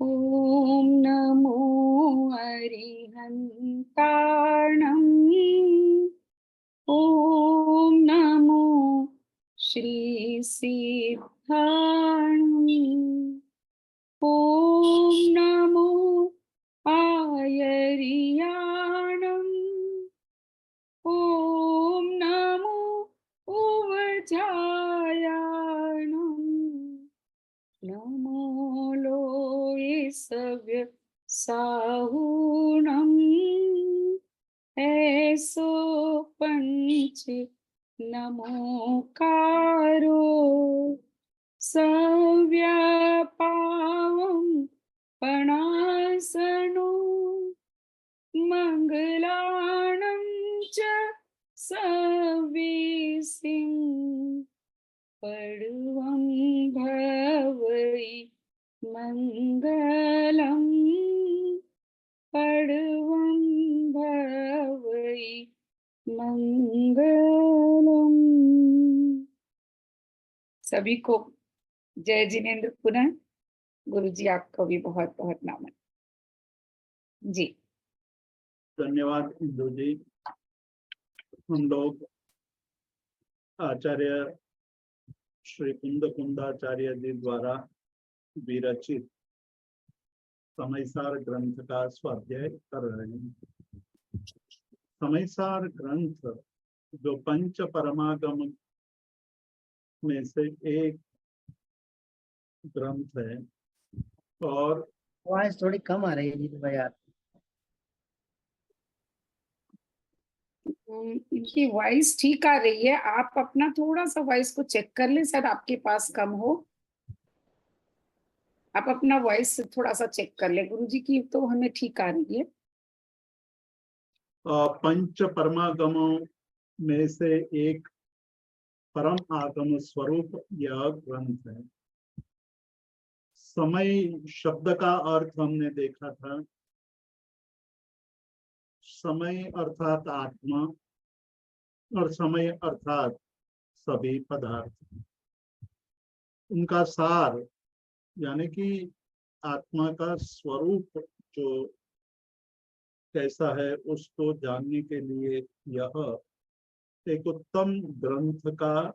ॐ नमो अरिहन्ताणम्। ॐ नमो श्रीसिद्धाणम्। ॐ नमो आयर्याणम्। ॐ नमो उवजायाणम्। नमो लोये सव्य साहुणम्। ऐसो पंच नमोकारो सव्यापावं पणासनो मंगलाणं च सविसिं पडवं भवै मंगलम्। पडवं भवै मंगलम्। सभी को जय जिनेन्द्र। पुनः गुरु जी आपको भी बहुत बहुत नमन जी। धन्यवाद इंदु जी। हम लोग आचार्य श्री कुंदाचार्य जी द्वारा विरचित समयसार ग्रंथ का स्वाध्याय कर रहे हैं। समयसार ग्रंथ जो पंच परमागम में से एक ग्रंथ है और आवाज थोड़ी कम आ रही है जी भाई आप। इनकी वॉइस ठीक आ रही है। आप अपना थोड़ा सा वॉइस को चेक कर ले, शायद आपके पास कम हो। आप अपना वॉइस थोड़ा सा चेक कर ले। गुरु जी की तो हमें ठीक आ रही है। पंच परमागमों में से एक परम आगम स्वरूप यह ग्रंथ है। समय शब्द का अर्थ हमने देखा था। समय अर्थात आत्मा और समय अर्थात सभी पदार्थ। उनका सार यानी कि आत्मा का स्वरूप जो कैसा है उसको जानने के लिए यह एक उत्तम ग्रंथ का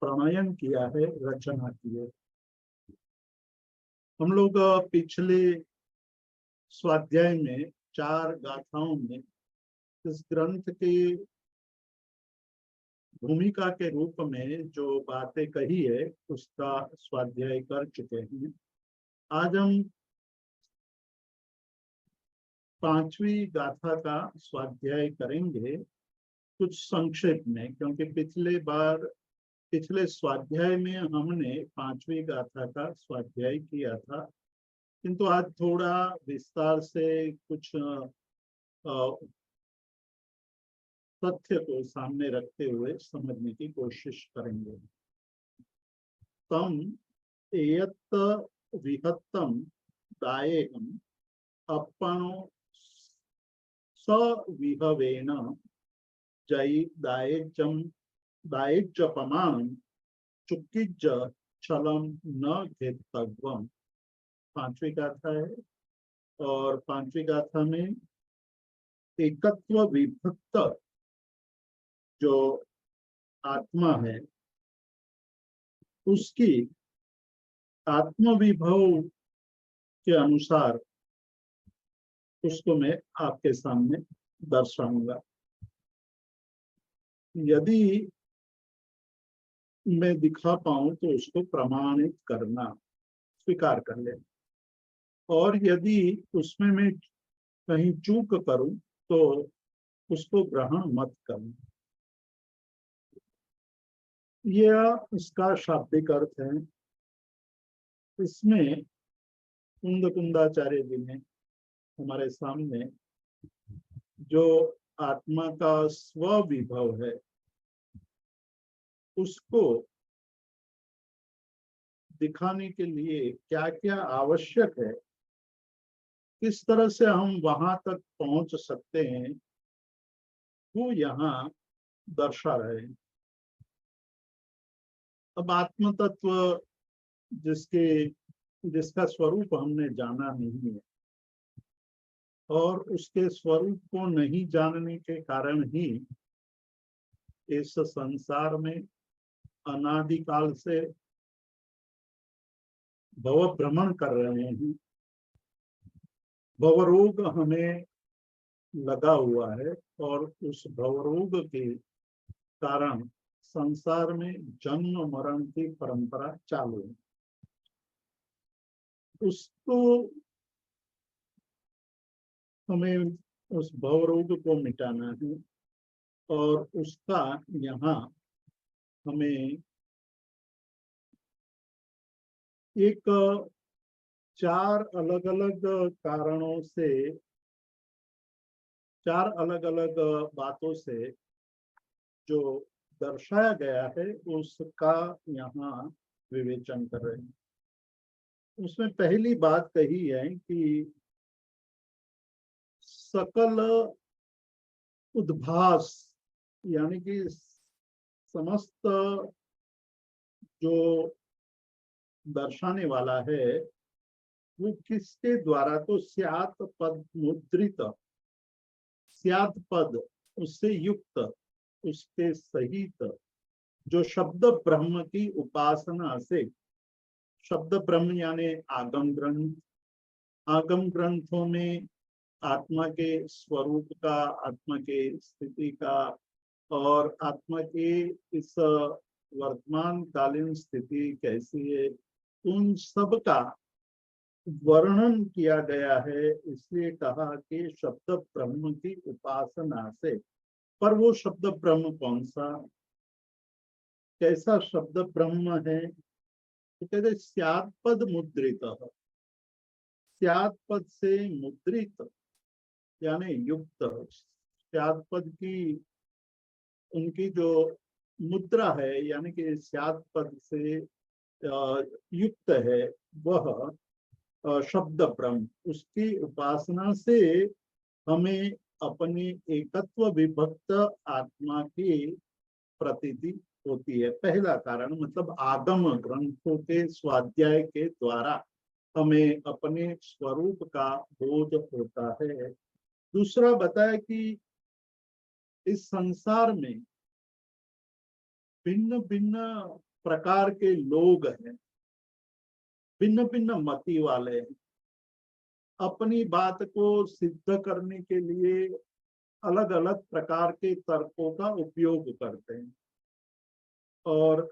प्रणयन किया है, रचना की है। हम लोग पिछले स्वाध्याय में 4 गाथाओं में इस ग्रंथ के भूमिका के रूप में जो बातें कही है उसका स्वाध्याय कर चुके हैं। आज हम 5वीं गाथा का स्वाध्याय करेंगे, कुछ संक्षेप में, क्योंकि पिछले स्वाध्याय में हमने 5वीं गाथा का स्वाध्याय किया था, किंतु आज थोड़ा विस्तार से कुछ तथ्य को सामने रखते हुए समझने की कोशिश करेंगे। तम एयत्त विहत्तम दायेहम अपनो सविहवेन जय दायेज्जपमान चुक्किज्ज छलम न घेतव्यम। 5वीं गाथा है और 5वीं गाथा में एकत्व विभक्त जो आत्मा है उसकी आत्मविभव के अनुसार उसको मैं आपके सामने दर्शाऊंगा। यदि मैं दिखा पाऊं तो उसको प्रमाणित करना, स्वीकार कर लेना, और यदि उसमें मैं कहीं चूक करूं तो उसको ग्रहण मत करना। यह इसका शाब्दिक अर्थ है। इसमें कुंदाचार्य जी ने हमारे सामने जो आत्मा का स्वविभव है उसको दिखाने के लिए क्या क्या आवश्यक है, किस तरह से हम वहां तक पहुंच सकते हैं, वो यहाँ दर्शा रहे हैं। अब आत्म तत्व जिसके जिसका स्वरूप हमने जाना नहीं है, और उसके स्वरूप को नहीं जानने के कारण ही इस संसार में अनादिकाल से भव भ्रमण कर रहे हैं। भवरोग हमें लगा हुआ है और उस भवरोग के कारण संसार में जन्म मरण की परंपरा चालू है। उसको हमें उस भवरोग को मिटाना है, और उसका यहाँ हमें एक 4 अलग अलग कारणों से, 4 अलग अलग बातों से जो दर्शाया गया है उसका यहाँ विवेचन कर रहे हैं। उसमें पहली बात कही है कि सकल उद्भास, यानी कि समस्त जो दर्शाने वाला है वो किसके द्वारा, तो स्यात पद मुद्रित, स्यात पद उससे युक्त, उसके सहित जो शब्द ब्रह्म की उपासना से, शब्द ब्रह्म यानी आगम ग्रंथ, आगम ग्रंथों में आत्मा के स्वरूप का, आत्मा के स्थिति का और आत्मा के इस वर्तमान कालीन स्थिति कैसी है, उन सब का वर्णन किया गया है। इसलिए कहा कि शब्द ब्रह्म की उपासना से। पर वो शब्द ब्रह्म कौन सा, कैसा शब्द ब्रह्म है, तो कहते स्यात् पद मुद्रित, स्यात् पद से मुद्रित यानी युक्त, स्यात् पद की उनकी जो मुद्रा है, यानी कि स्यात् पद से युक्त है वह शब्द ब्रह्म, उसकी उपासना से हमें अपने एकत्व विभक्त आत्मा की प्रतीति होती है। पहला कारण मतलब आगम ग्रंथों के स्वाध्याय के द्वारा हमें अपने स्वरूप का बोध होता है। दूसरा बताया कि इस संसार में भिन्न भिन्न प्रकार के लोग हैं, भिन्न भिन्न मति वाले हैं, अपनी बात को सिद्ध करने के लिए अलग अलग प्रकार के तर्कों का उपयोग करते हैं और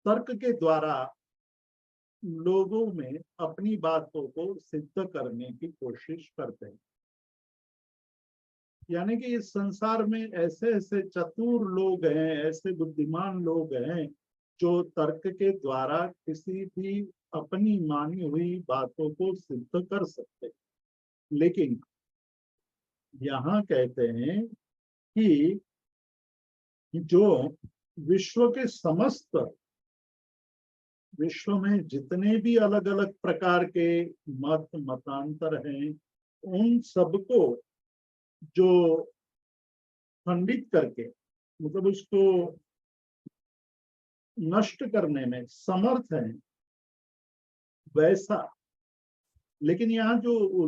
तर्क के द्वारा लोगों में अपनी बातों को सिद्ध करने की कोशिश करते हैं। यानी कि इस संसार में ऐसे ऐसे चतुर लोग हैं, ऐसे बुद्धिमान लोग हैं जो तर्क के द्वारा किसी भी अपनी मानी हुई बातों को सिद्ध कर सकते हैं। लेकिन यहाँ कहते हैं कि जो विश्व के समस्त, विश्व में जितने भी अलग अलग प्रकार के मत मतांतर हैं, उन सबको जो खंडित करके, मतलब उसको नष्ट करने में समर्थ है वैसा, लेकिन यहाँ जो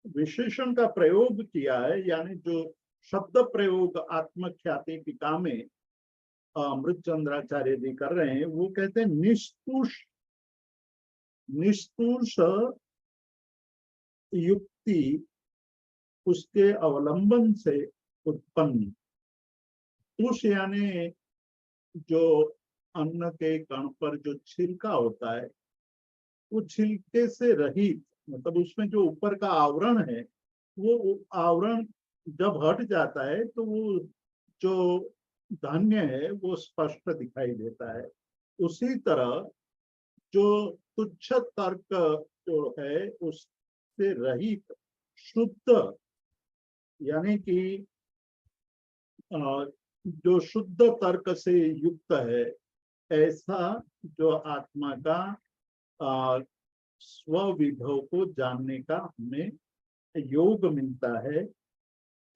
विशेषण का प्रयोग किया है, यानी जो शब्द प्रयोग आत्मख्याति टीका में अमृतचंद्राचार्य जी कर रहे हैं, वो कहते हैं निष्तुष, निष्तुष युक्ति उसके अवलंबन से उत्पन्न। तुष यानी जो अन्न के कण पर जो छिलका होता है, वो छिलके से रहित, मतलब उसमें जो ऊपर का आवरण है, वो आवरण जब हट जाता है तो वो जो धान्य है वो स्पष्ट दिखाई देता है। उसी तरह जो तुच्छ तर्क जो है उससे रहित शुद्ध, यानी कि जो शुद्ध तर्क से युक्त है, ऐसा जो आत्मा का स्वविभव को जानने का हमें योग मिलता है।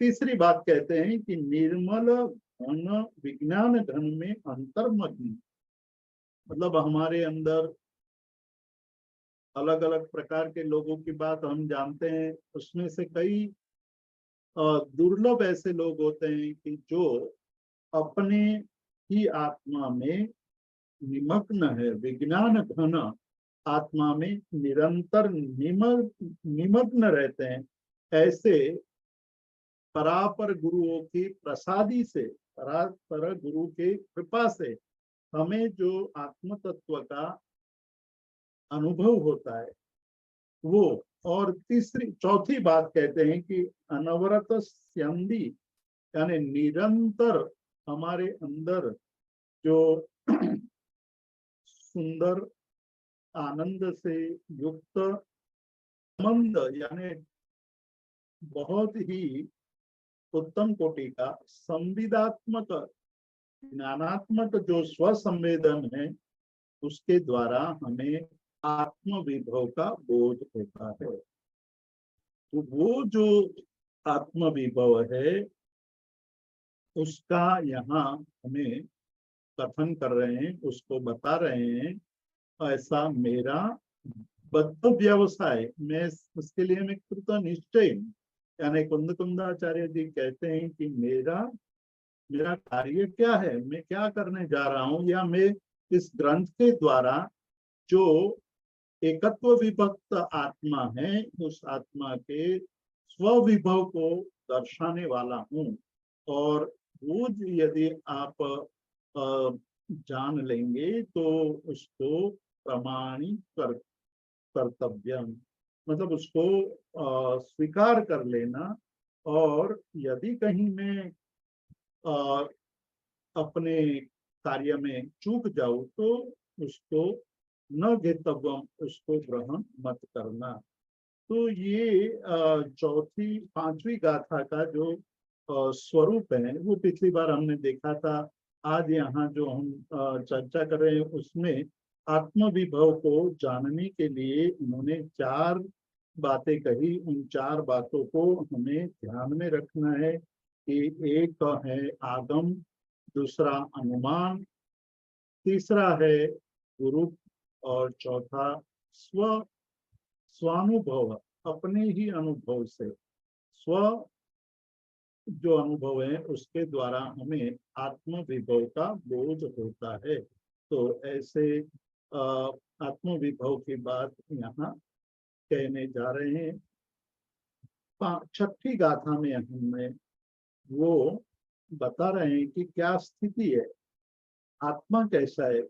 तीसरी बात कहते हैं कि निर्मल घन विज्ञान घन में अंतर्मग्न, मतलब हमारे अंदर अलग अलग प्रकार के लोगों की बात हम जानते हैं। उसमें से कई दुर्लभ ऐसे लोग होते हैं कि जो अपने ही आत्मा में निमग्न है, विज्ञान घन आत्मा में निरंतर निमग्न रहते हैं। ऐसे परापर गुरुओं की प्रसादी से, परापर गुरु के कृपा से हमें जो आत्म तत्व का अनुभव होता है वो। और तीसरी चौथी बात कहते हैं कि अनवरत स्यंदी, यानी निरंतर हमारे अंदर जो सुंदर आनंद से युक्त मंद, यानी बहुत ही उत्तम कोटि का संविदात्मक ज्ञानात्मक जो स्वसंवेदन है, उसके द्वारा हमें आत्म विभव का बोध होता है। तो वो जो आत्म विभव है उसका यहाँ हमें कथन कर रहे हैं, उसको बता रहे हैं। ऐसा मेरा बद्ध व्यवसाय, मैं उसके लिए मैं कृत निश्चय, यानी कुंद कुंदाचार्य जी कहते हैं कि मेरा मेरा कार्य क्या है, मैं क्या करने जा रहा हूँ, या मैं इस ग्रंथ के द्वारा जो एकत्व विभक्त आत्मा है उस आत्मा के स्वविभव को दर्शाने वाला हूँ। और वो यदि आप जान लेंगे तो उसको प्रमाणित कर्तव्यम, मतलब उसको स्वीकार कर लेना। और यदि कहीं मैं अपने कार्य में चूक जाऊं तो उसको न घेतव्यम, उसको ग्रहण मत करना। तो ये चौथी पांचवी गाथा का जो स्वरूप है वो पिछली बार हमने देखा था। आज यहाँ जो हम चर्चा कर रहे हैं उसमें आत्म विभव को जानने के लिए उन्होंने चार बातें कही। उन चार बातों को हमें ध्यान में रखना है कि एक है आगम, दूसरा अनुमान, तीसरा है गुरु, और चौथा स्वानुभव, अपने ही अनुभव से, स्व जो अनुभव है उसके द्वारा हमें आत्म विभव का बोध होता है। तो ऐसे आत्म विभव की बात यहाँ कहने जा रहे हैं। छठी गाथा में हमें वो बता रहे हैं कि क्या स्थिति है, आत्मा कैसा है,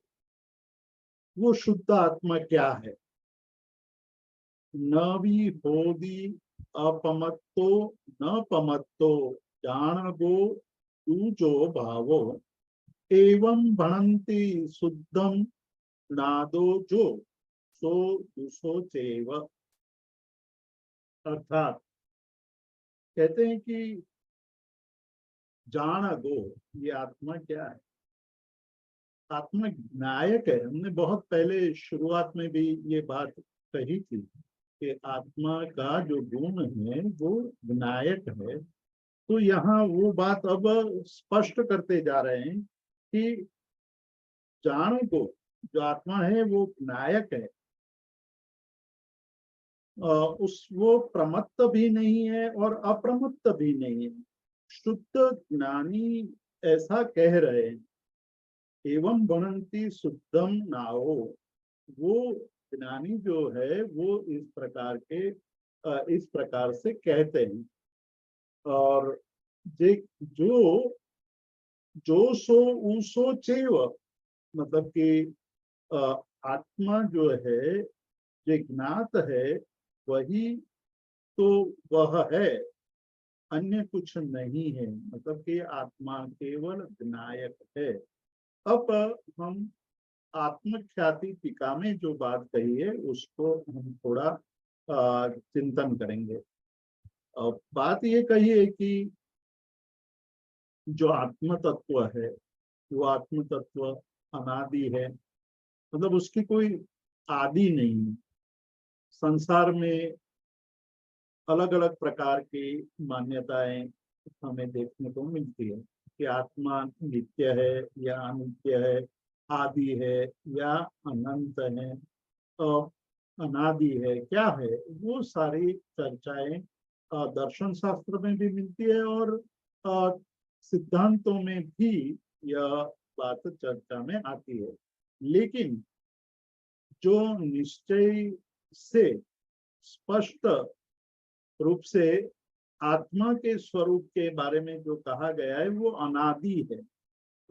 वो शुद्ध आत्मा क्या है। न भी होदी अपमत्तो न पमत्तो जान गो जो भावो एवं भणंति शुद्धम नादो जो सो दुसो चेव। अर्थात कहते हैं कि जान गो, ये आत्मा क्या है। आत्मा नायक है। हमने बहुत पहले शुरुआत में भी ये बात कही थी कि आत्मा का जो गुण है वो विनायक है। तो यहाँ वो बात अब स्पष्ट करते जा रहे हैं कि जान को जो आत्मा है वो नायक है। वो प्रमत्त भी नहीं है और अप्रमत्त भी नहीं है। शुद्ध ज्ञानी ऐसा कह रहे हैं। एवं बनंती शुद्धम नाओ, वो ज्ञानी जो है वो इस प्रकार से कहते हैं। और जो जो सो उसो चेव, मतलब कि आत्मा जो है, जो ज्ञात है वही तो वह है, अन्य कुछ नहीं है। मतलब कि आत्मा केवल विनायक है। अब हम आत्मख्याति टीका में जो बात कही है उसको हम थोड़ा चिंतन करेंगे। बात ये कही है कि जो आत्म तत्व है वो आत्म तत्व अनादि है, मतलब उसकी कोई आदि नहीं है। संसार में अलग अलग प्रकार की मान्यताएं हमें देखने को मिलती है कि आत्मा नित्य है या अनित्य है, आदि है या अनंत है। तो अनादि है, क्या है, वो सारी चर्चाएं दर्शन शास्त्र में भी मिलती है और अ, सिद्धांतों में भी यह बात चर्चा में आती है। लेकिन जो निश्चय से स्पष्ट रूप से आत्मा के स्वरूप के बारे में जो कहा गया है वो अनादि है,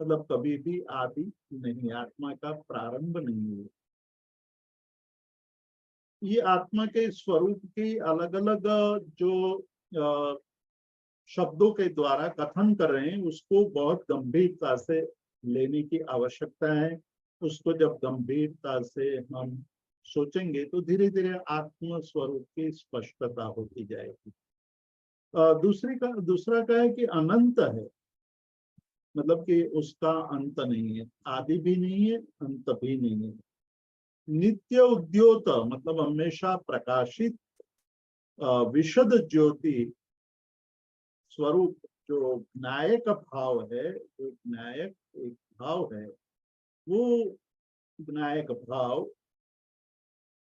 मतलब कभी भी आदि नहीं, आत्मा का प्रारंभ नहीं है। ये आत्मा के स्वरूप की अलग अलग जो शब्दों के द्वारा कथन कर रहे हैं उसको बहुत गंभीरता से लेने की आवश्यकता है। उसको जब गंभीरता से हम सोचेंगे तो धीरे धीरे आत्म स्वरूप की स्पष्टता होती जाएगी। दूसरा का है कि अनंत है, मतलब कि उसका अंत नहीं है, आदि भी नहीं है, अंत भी नहीं है। नित्य उद्योत, मतलब हमेशा प्रकाशित विशद ज्योति स्वरूप, जो ज्ञायक भाव है, जो ज्ञायक एक भाव है, वो ज्ञायक भाव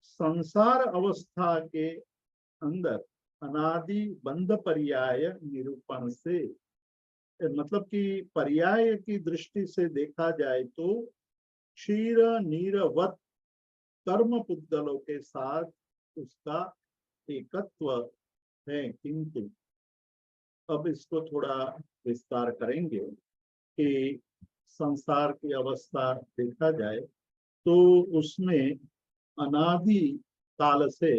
संसार अवस्था के अंदर अनादि बंध पर्याय निरूपण से, मतलब कि पर्याय की दृष्टि से देखा जाए तो क्षीर नीरवत कर्म पुद्गलों के साथ उसका एकत्व है। किंतु अब इसको थोड़ा विस्तार करेंगे कि संसार की अवस्था देखा जाए तो उसमें अनादि काल से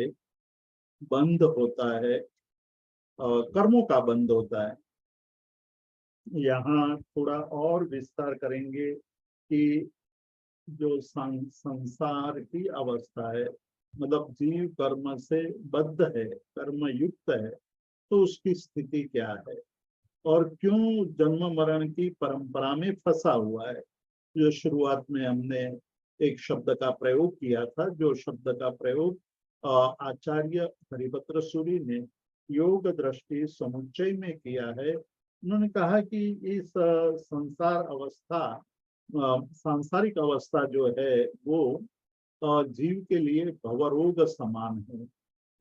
बंध होता है, कर्मों का बंध होता है। यहाँ थोड़ा और विस्तार करेंगे कि जो संसार की अवस्था है, मतलब जीव कर्म से बद्ध है, कर्म युक्त है, तो उसकी स्थिति क्या है और क्यों जन्म मरण की परंपरा में फंसा हुआ है। जो शुरुआत में हमने एक शब्द का प्रयोग किया था, जो शब्द का प्रयोग आचार्य हरिभद्र सूरी ने योग दृष्टि समुच्चय में किया है। उन्होंने कहा कि इस संसार अवस्था, सांसारिक अवस्था जो है वो जीव के लिए भवरोग समान है,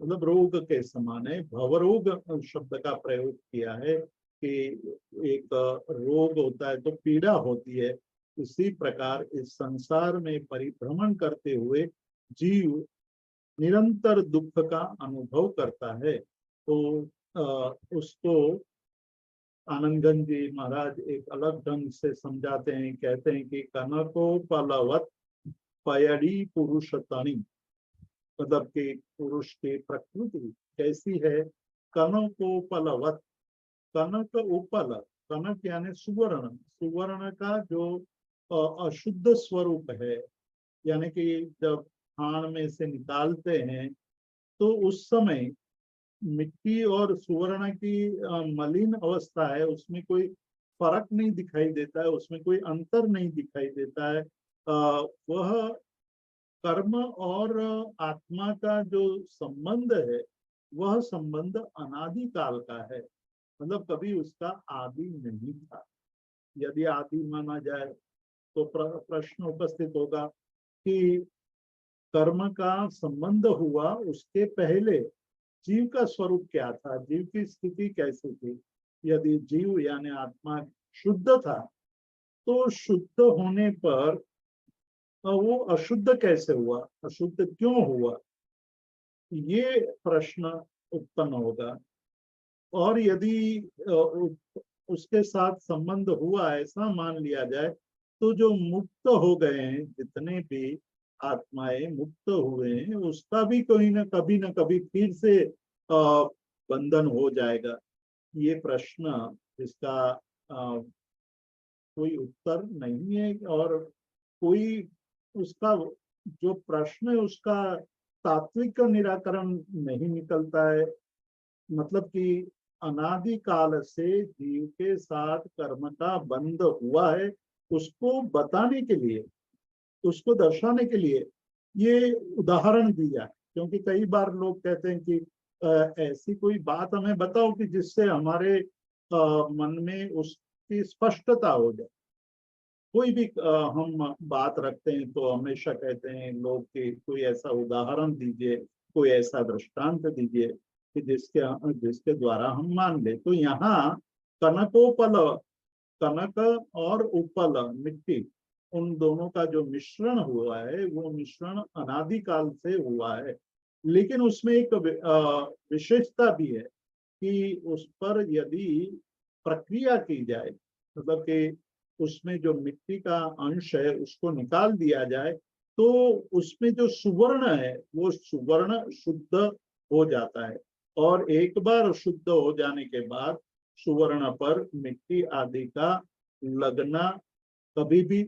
मतलब रोग के समान है। भवरोग शब्द का प्रयोग किया है कि एक रोग होता है तो पीड़ा होती है, उसी प्रकार इस संसार में परिभ्रमण करते हुए जीव निरंतर दुख का अनुभव करता है। तो उसको आनंदगंज जी महाराज एक अलग ढंग से समझाते हैं, कहते हैं कि कनको पलवत पयड़ी पुरुष तणी, मतलब कि पुरुष की प्रकृति कैसी है, कनको पलवत, कनक उपल, कनक यानी सुवर्ण, सुवर्ण का जो अशुद्ध स्वरूप है, यानी कि जब खान में से निकालते हैं तो उस समय मिट्टी और सुवर्ण की मलिन अवस्था है, उसमें कोई फर्क नहीं दिखाई देता है, उसमें कोई अंतर नहीं दिखाई देता है। वह कर्म और आत्मा का जो संबंध है वह संबंध अनादि काल का है, मतलब कभी उसका आदि नहीं था। यदि आदि माना जाए तो प्रश्न उपस्थित होगा कि कर्म का संबंध हुआ, उसके पहले जीव का स्वरूप क्या था, जीव की स्थिति कैसी थी। यदि जीव यानी आत्मा शुद्ध था तो शुद्ध होने पर वो अशुद्ध कैसे हुआ, अशुद्ध क्यों हुआ, ये प्रश्न उत्पन्न होगा। और यदि उसके साथ संबंध हुआ ऐसा मान लिया जाए तो जो मुक्त हो गए हैं, जितने भी आत्माएं मुक्त हुए हैं, उसका भी कोई न कभी फिर से बंधन हो जाएगा। ये प्रश्न इसका कोई उत्तर नहीं है और कोई उसका जो प्रश्न है उसका तात्विक निराकरण नहीं निकलता है। मतलब कि अनादि काल से जीव के साथ कर्म का बंध हुआ है, उसको बताने के लिए, उसको दर्शाने के लिए ये उदाहरण दिया है। क्योंकि कई बार लोग कहते हैं कि ऐसी कोई बात हमें बताओ कि जिससे हमारे मन में उसकी स्पष्टता हो जाए। कोई भी हम बात रखते हैं तो हमेशा कहते हैं लोग कि कोई ऐसा उदाहरण दीजिए, कोई ऐसा दृष्टांत दीजिए कि जिसके जिसके द्वारा हम मान ले। तो यहाँ कनकोपल, कनक और उपल मिट्टी, उन दोनों का जो मिश्रण हुआ है वो मिश्रण अनादिकाल से हुआ है। लेकिन उसमें एक विशेषता भी है कि उस पर यदि प्रक्रिया की जाए, मतलब कि उसमें जो मिट्टी का अंश है उसको निकाल दिया जाए, तो उसमें जो सुवर्ण है वो सुवर्ण शुद्ध हो जाता है। और एक बार शुद्ध हो जाने के बाद सुवर्ण पर मिट्टी आदि का लगना कभी भी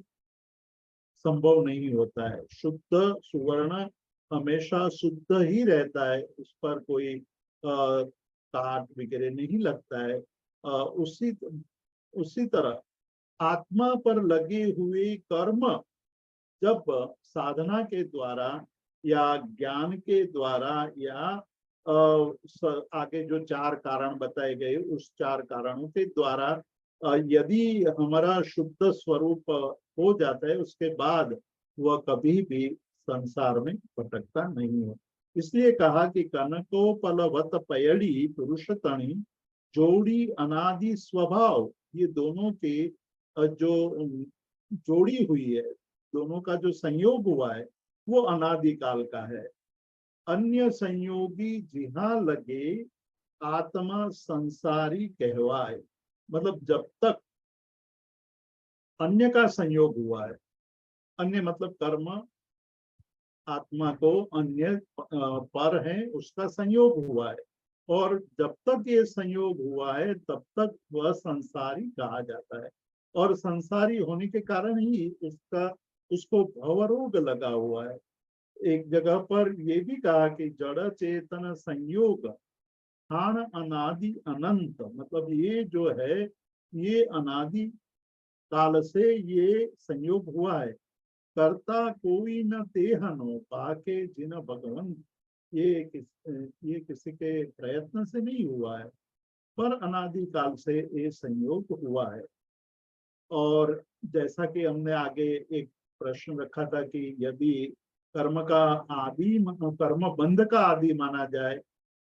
संभव नहीं होता है। शुद्ध सुवर्ण हमेशा शुद्ध ही रहता है, उस पर कोई काट वगैरह नहीं लगता है। उसी उसी तरह आत्मा पर लगे हुए कर्म जब साधना के द्वारा या ज्ञान के द्वारा या आगे जो चार कारण बताए गए उस चार कारणों के द्वारा यदि हमारा शुद्ध स्वरूप हो जाता है, उसके बाद वह कभी भी संसार में भटकता नहीं है। इसलिए कहा कि कनकोपलवत पयड़ी पुरुष तणी जोड़ी अनादि स्वभाव, ये दोनों के जो जोड़ी हुई है, दोनों का जो संयोग हुआ है वो अनादिकाल का है। अन्य संयोगी जिहा लगे आत्मा संसारी कहवाए, मतलब जब तक अन्य का संयोग हुआ है, अन्य मतलब कर्म आत्मा को अन्य पर है उसका संयोग हुआ है, और जब तक ये संयोग हुआ है तब तक वह संसारी कहा जाता है। और संसारी होने के कारण ही उसको भवरोग लगा हुआ है। एक जगह पर ये भी कहा कि जड़ चेतन संयोग हाण अनादि अनंत, मतलब ये जो है ये अनादि काल से ये संयोग हुआ है। करता कोई न तेहनो पाके जिन भगवंत, ये किसी के प्रयत्न से नहीं हुआ है, पर अनादिकाल से ये संयोग हुआ है। और जैसा कि हमने आगे एक प्रश्न रखा था कि यदि कर्म का आदि, कर्म बंध का आदि माना जाए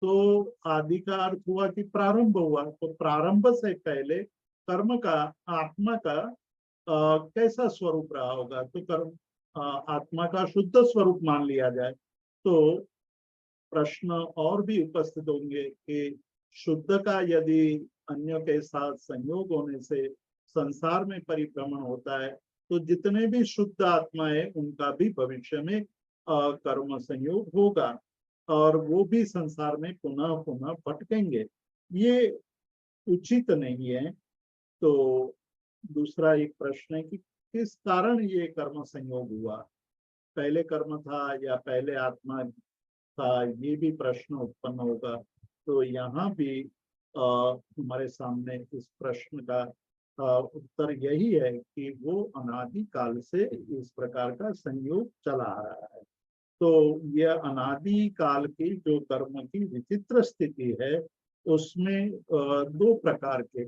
तो आदि का अर्थ हुआ कि प्रारंभ हुआ, तो प्रारंभ से पहले कर्म का, आत्मा का कैसा स्वरूप रहा होगा। तो कर्म आत्मा का शुद्ध स्वरूप मान लिया जाए तो प्रश्न और भी उपस्थित होंगे कि शुद्ध का यदि अन्य के साथ संयोग होने से संसार में परिभ्रमण होता है, तो जितने भी शुद्ध आत्मा है उनका भी भविष्य में कर्म संयोग होगा और वो भी संसार में पुनः पुनः भटकेंगे। ये उचित नहीं है। तो दूसरा एक प्रश्न है कि किस कारण ये कर्म संयोग हुआ, पहले कर्म था या पहले आत्मा था, ये भी प्रश्न उत्पन्न होगा। तो यहाँ भी हमारे सामने इस प्रश्न का उत्तर यही है कि वो अनादि काल से इस प्रकार का संयोग चला आ रहा है। तो यह अनादि काल की जो कर्म की विचित्र स्थिति है उसमें दो प्रकार के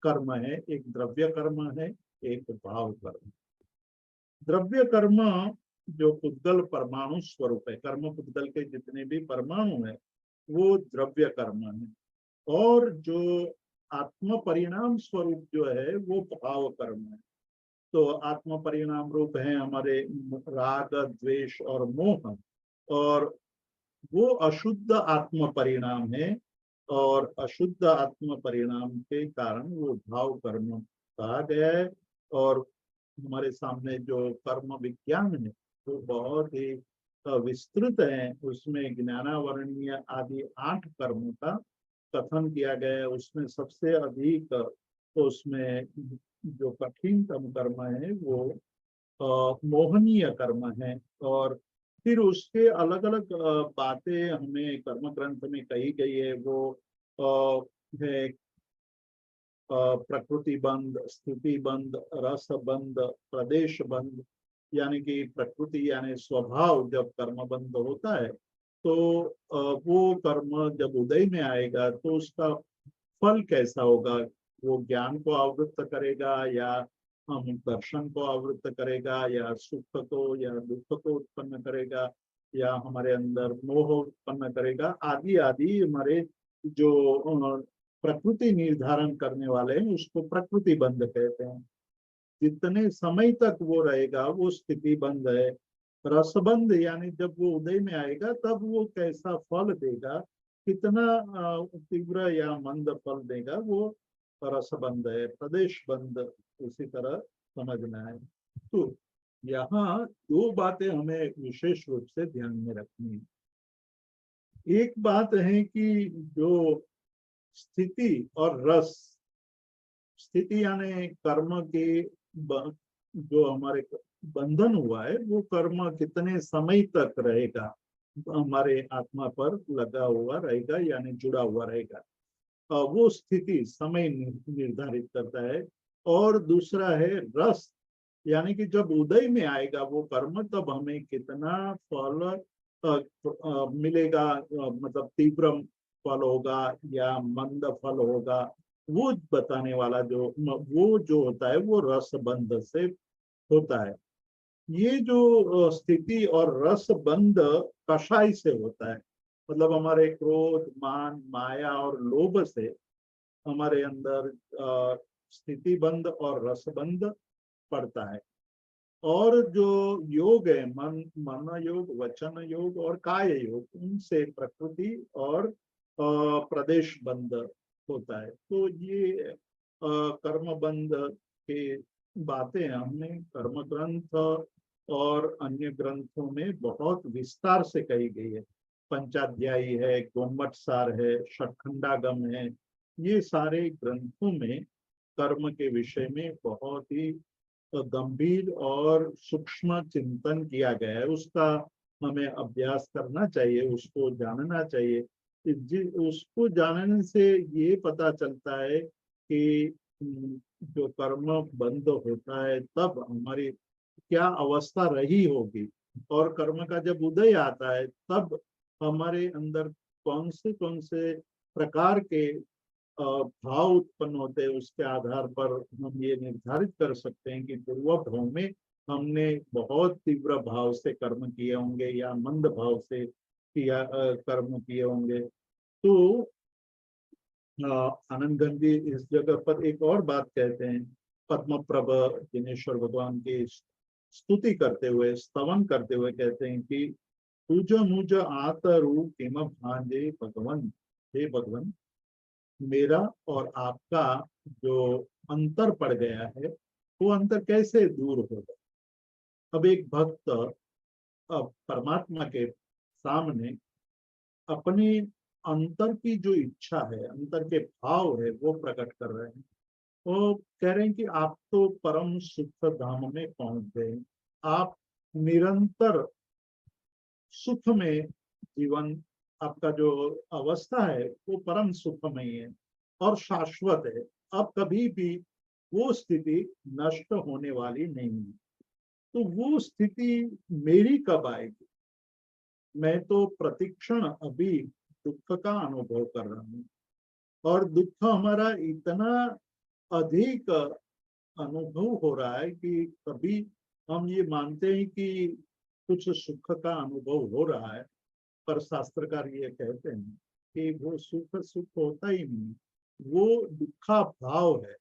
कर्म है, एक द्रव्य कर्म है, एक भाव कर्म। द्रव्य कर्म जो पुद्गल परमाणु स्वरूप है, कर्म पुद्गल के जितने भी परमाणु है वो द्रव्य कर्म है, और जो आत्म परिणाम स्वरूप जो है वो भाव कर्म है। तो आत्म परिणाम रूप है हमारे राग द्वेष और मोह, और वो अशुद्ध आत्म परिणाम है, और अशुद्ध आत्म परिणाम के कारण वो भाव कर्म कहा गया है। और हमारे सामने जो कर्म विज्ञान है वो बहुत ही विस्तृत है, उसमें ज्ञानावरणीय आदि 8 कर्मों का कथन किया गया है। उसमें सबसे अधिक उसमें जो कठिनतम कर्म है वो मोहनीय कर्म है। और फिर उसके अलग अलग बातें हमें कर्म ग्रंथ में कही गई है। वो है प्रकृति बंध, स्थिति बंध, रस बंध, प्रदेश बंध, यानी कि प्रकृति यानी स्वभाव जब कर्म बंध होता है तो वो कर्म जब उदय में आएगा तो उसका फल कैसा होगा, वो ज्ञान को आवृत्त करेगा या हम दर्शन को आवृत्त करेगा, या सुख को या दुख को उत्पन्न करेगा, या हमारे अंदर मोह उत्पन्न करेगा, आदि आदि हमारे जो प्रकृति निर्धारण करने वाले हैं उसको प्रकृति बंध कहते हैं। जितने समय तक वो रहेगा वो स्थिति बंध है। रसबंध यानी जब वो उदय में आएगा तब वो कैसा फल देगा, कितना तीव्र या मंद फल देगा, वो रसबंध है। प्रदेश बंध उसी तरह समझना है। तो यहाँ दो बातें हमें विशेष रूप से ध्यान में रखनी है। एक बात है कि जो स्थिति और रस, स्थिति यानी कर्म के जो हमारे बंधन हुआ है वो कर्म कितने समय तक रहेगा, हमारे आत्मा पर लगा हुआ रहेगा यानी जुड़ा हुआ रहेगा, वो स्थिति समय निर्धारित करता है। और दूसरा है रस, यानी कि जब उदय में आएगा वो कर्म तब हमें कितना फल मिलेगा, मतलब तीव्र फल होगा या मंद फल होगा, वो बताने वाला वो जो होता है वो रसबंध से होता है। ये जो स्थिति और रसबंध कषाय से होता है, मतलब हमारे क्रोध, मान, माया और लोभ से हमारे अंदर स्थिति बंध और रसबंध पड़ता है। और जो योग है, मन योग, वचन योग और काय योग, उनसे प्रकृति और प्रदेश बंध होता है। तो ये कर्म बंध के बातें हमने कर्म ग्रंथ और अन्य ग्रंथों में बहुत विस्तार से कही गई है। पंचाध्यायी है, गोमटसार है, षटखंडागम है, ये सारे ग्रंथों में कर्म के विषय में बहुत ही गंभीर और सूक्ष्म चिंतन किया गया है। उसका हमें अभ्यास करना चाहिए, उसको जानना चाहिए। उसको जानने से ये पता चलता है कि जो कर्म बंद होता है तब हमारी क्या अवस्था रही होगी, और कर्म का जब उदय आता है तब हमारे अंदर कौन से प्रकार के भाव उत्पन्न होते हैं। उसके आधार पर हम ये निर्धारित कर सकते हैं कि पूर्व भाव में हमने बहुत तीव्र भाव से कर्म किए होंगे या मंद भाव से कर्म किए होंगे। तो आनंद गंजी इस जगह पर एक और बात कहते हैं। पद्म प्रभ दिनेश्वर भगवान की स्तुति करते हुए, स्तवन करते हुए कहते हैं कि तुझ मुझ आतरू किम भांजे भगवन, हे भगवन, मेरा और आपका जो अंतर पड़ गया है वो अंतर कैसे दूर होगा। अब एक भक्त अब परमात्मा के सामने अपनी अंतर की जो इच्छा है, अंतर के भाव है, वो प्रकट कर रहे हैं। वो कह रहे हैं कि आप तो परम सुख धाम में पहुंच गए, आप निरंतर सुख में जीवन, आपका जो अवस्था है वो परम सुखमय है और शाश्वत है। अब कभी भी वो स्थिति नष्ट होने वाली नहीं है। तो वो स्थिति मेरी कब आएगी? मैं तो प्रतिक्षण अभी दुख का अनुभव कर रहा हूँ, और दुख हमारा इतना अधिक अनुभव हो रहा है कि कभी हम ये मानते हैं कि कुछ सुख का अनुभव हो रहा है, पर शास्त्रकार ये कहते हैं कि वो सुख सुख होता ही नहीं, वो दुखा भाव है।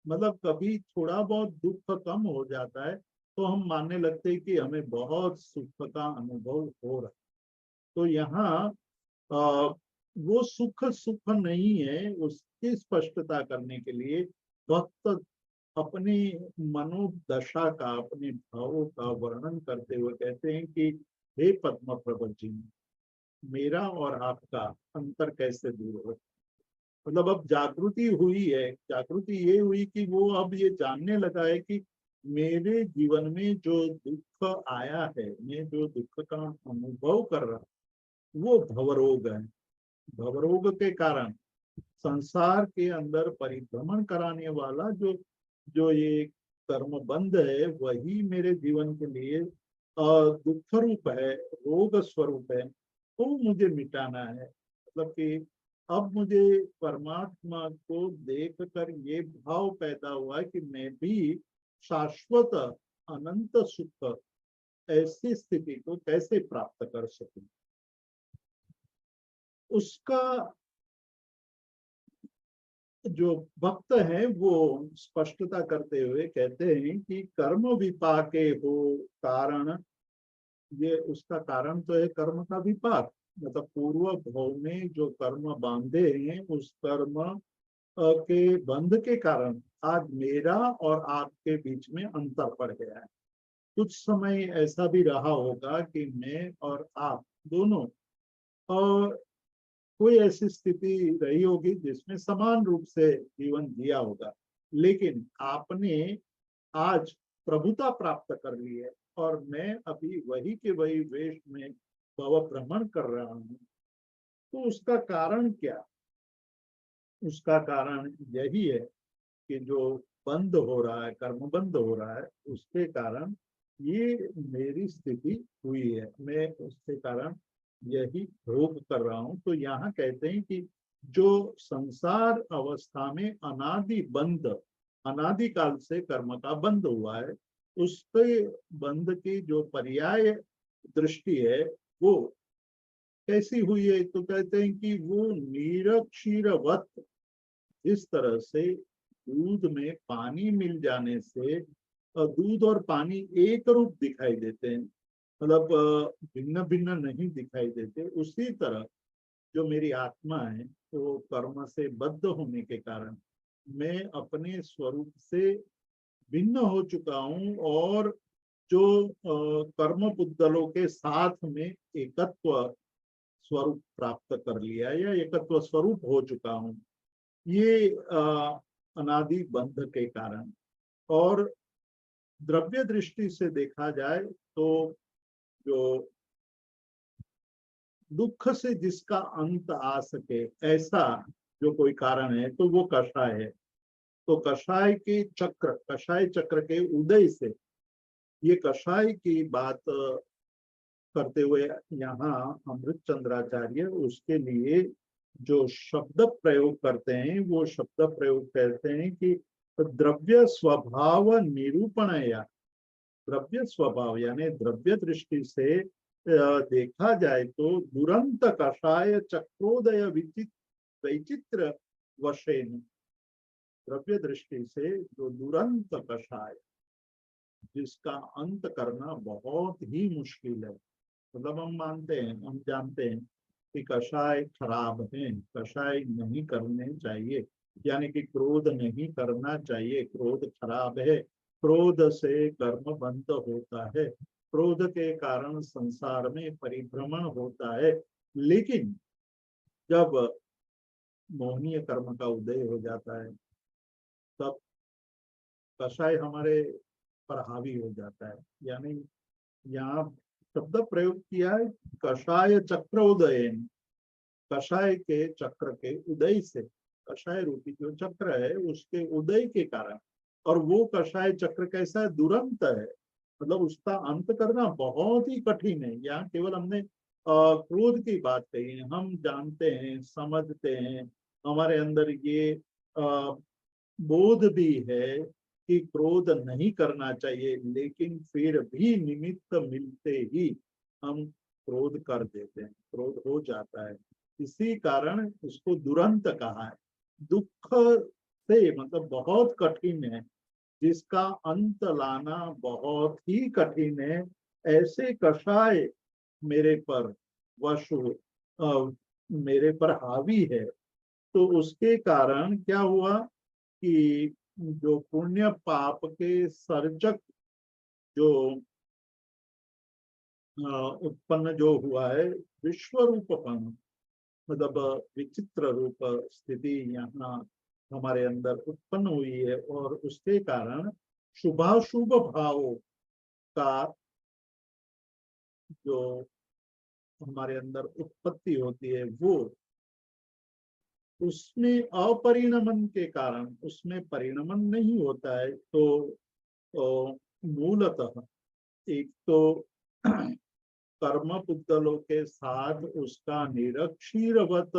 मतलब कभी थोड़ा बहुत दुख कम हो जाता है तो हम मानने लगते हैं कि हमें बहुत सुख का अनुभव हो रहा है। तो यहाँ वो सुख सुख नहीं है, उसकी स्पष्टता करने के लिए भक्त अपनी मनोदशा का, अपने भावों का वर्णन करते हुए कहते हैं कि हे पद्म प्रभु जी, मेरा और आपका अंतर कैसे दूर हो। मतलब अब जागृति हुई है, जागृति ये हुई कि वो अब ये जानने लगा है कि मेरे जीवन में जो दुख आया है, मैं जो दुख का अनुभव कर रहा हूं वो भवरोग है। भवरोग के कारण संसार के अंदर परिभ्रमण कराने वाला जो जो ये कर्म बंध है वही मेरे जीवन के लिए दुख रूप है, रोग स्वरूप है, तो मुझे मिटाना है। मतलब कि अब मुझे परमात्मा को देख कर ये भाव पैदा हुआ कि मैं भी शाश्वत अनंत सुख, ऐसी स्थिति को कैसे प्राप्त कर सकूं। उसका जो भक्त है वो स्पष्टता करते हुए कहते हैं कि कर्म विपाके हो कारण, ये उसका कारण तो है कर्म का विपाक, मतलब पूर्व भव में जो कर्म बांधे हैं उस कर्म के बंध के कारण आज मेरा और आपके बीच में अंतर पड़ गया है। कुछ समय ऐसा भी रहा होगा कि मैं और आप दोनों और कोई ऐसी स्थिति रही होगी जिसमें समान रूप से जीवन जिया होगा, लेकिन आपने आज प्रभुता प्राप्त कर ली है और मैं अभी वही के वही वेश में भव भ्रमण कर रहा हूँ। तो उसका कारण क्या? उसका कारण यही है कि जो बंद हो रहा है, कर्म बंद हो रहा है, उसके कारण ये मेरी स्थिति हुई है, मैं उसके कारण यही भोग कर रहा हूं। तो यहाँ कहते हैं कि जो संसार अवस्था में अनादि बंद, अनादिकाल से कर्म का बंद हुआ है, उसके बंद की जो पर्याय दृष्टि है वो कैसी हुई है? तो कहते हैं कि वो नीरक्षीरवत, जिस तरह से दूध में पानी मिल जाने से दूध और पानी एक रूप दिखाई देते हैं, मतलब भिन्न भिन्न नहीं दिखाई देते, उसी तरह जो मेरी आत्मा है वो कर्म से बद्ध होने के कारण मैं अपने स्वरूप से भिन्न हो चुका हूँ और जो कर्म बुद्धलों के साथ में एकत्व स्वरूप प्राप्त कर लिया या एकत्व स्वरूप हो चुका हूँ, ये अनादि बंध के कारण। और द्रव्य दृष्टि से देखा जाए तो जो दुख से जिसका अंत आ सके ऐसा जो कोई कारण है तो वो कषाय है। तो कषाय के चक्र, कषाय चक्र के उदय से, ये कषाय की बात करते हुए यहाँ अमृत चंद्राचार्य उसके लिए जो शब्द प्रयोग करते हैं वो शब्द प्रयोग कहते हैं कि द्रव्य स्वभाव निरूपण, या द्रव्य स्वभाव यानी द्रव्य दृष्टि से देखा जाए तो दुरंत कषाय चक्रोदय वैचित्र वशेन, द्रव्य दृष्टि से जो दुरंत कषाय जिसका अंत करना बहुत ही मुश्किल है, मतलब हम मानते हैं, हम जानते हैं कि कषाय खराब है, कषाय नहीं करने चाहिए, यानी कि क्रोध नहीं करना चाहिए, क्रोध खराब है, क्रोध से कर्म बंद होता है, क्रोध के कारण संसार में परिभ्रमण होता है। लेकिन जब मोहनीय कर्म का उदय हो जाता है तब कषाय हमारे पर हावी हो जाता है। यानी यहाँ शब्द प्रयोग किया है कषाय चक्र उदयन, कषाय के चक्र के उदय से, कषाय रूपी जो चक्र है उसके उदय के कारण। और वो कषाय चक्र कैसा है? दुरंत है, मतलब उसका अंत करना बहुत ही कठिन है। यहाँ केवल हमने क्रोध की बात कही है, हम जानते हैं, समझते हैं, हमारे अंदर ये बोध भी है कि क्रोध नहीं करना चाहिए, लेकिन फिर भी निमित्त मिलते ही हम क्रोध कर देते हैं, क्रोध हो जाता है। इसी कारण इसको दुरंत कहा है। दुख से मतलब बहुत कठिन है, जिसका अंत लाना बहुत ही कठिन है, ऐसे कषाय मेरे पर वश मेरे पर हावी है। तो उसके कारण क्या हुआ कि जो पुण्य पाप के सर्जक जो उत्पन्न जो हुआ है, विश्व रूपपन, मतलब विचित्र रूप स्थिति यहाँ हमारे अंदर उत्पन्न हुई है, और उसके कारण शुभाशुभ भावों का जो हमारे अंदर उत्पत्ति होती है वो उसमें अपरिणमन के कारण उसमें परिणमन नहीं होता है। तो मूलतः एक तो कर्म पुतलों के साथ उसका निरक्षीरवत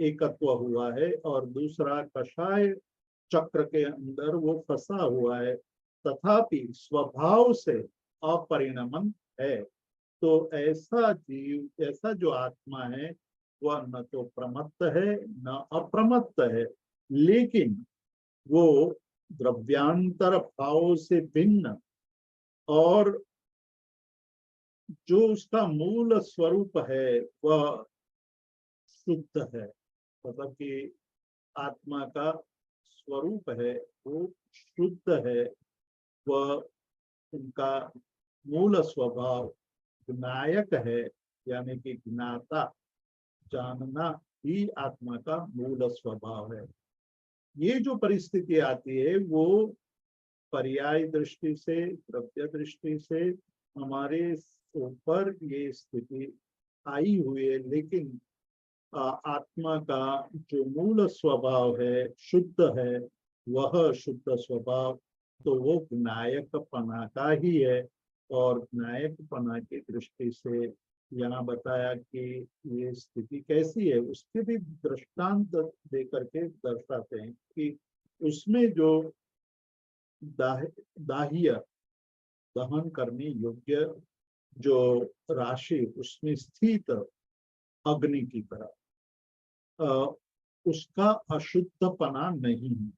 एकत्व हुआ है, और दूसरा कषाय चक्र के अंदर वो फंसा हुआ है, तथापि स्वभाव से अपरिणमन है। तो ऐसा जीव, ऐसा जो आत्मा है, वह न तो प्रमत्त है न अप्रमत्त है, लेकिन वो द्रव्यांतर भाव से भिन्न और जो उसका मूल स्वरूप है वह शुद्ध है। मतलब कि आत्मा का स्वरूप है वो शुद्ध है, वह उनका मूल स्वभाव ज्ञायक है, यानी कि ज्ञाता, जानना ही आत्मा का मूल स्वभाव है। ये जो परिस्थिति आती है वो पर्याय दृष्टि से, द्रव्य दृष्टि से हमारे ऊपर ये स्थिति आई हुई है, लेकिन आत्मा का जो मूल स्वभाव है, शुद्ध है, वह शुद्ध स्वभाव तो वो ज्ञायकपना का ही है। और ज्ञायकपना की दृष्टि से यहाँ बताया कि ये स्थिति कैसी है, उसके भी दृष्टांत दे करके दर्शाते हैं कि उसमें जो दाह्य दहन करने योग्य जो राशि उसमें स्थित अग्नि की तरह उसका अशुद्धपना नहीं है।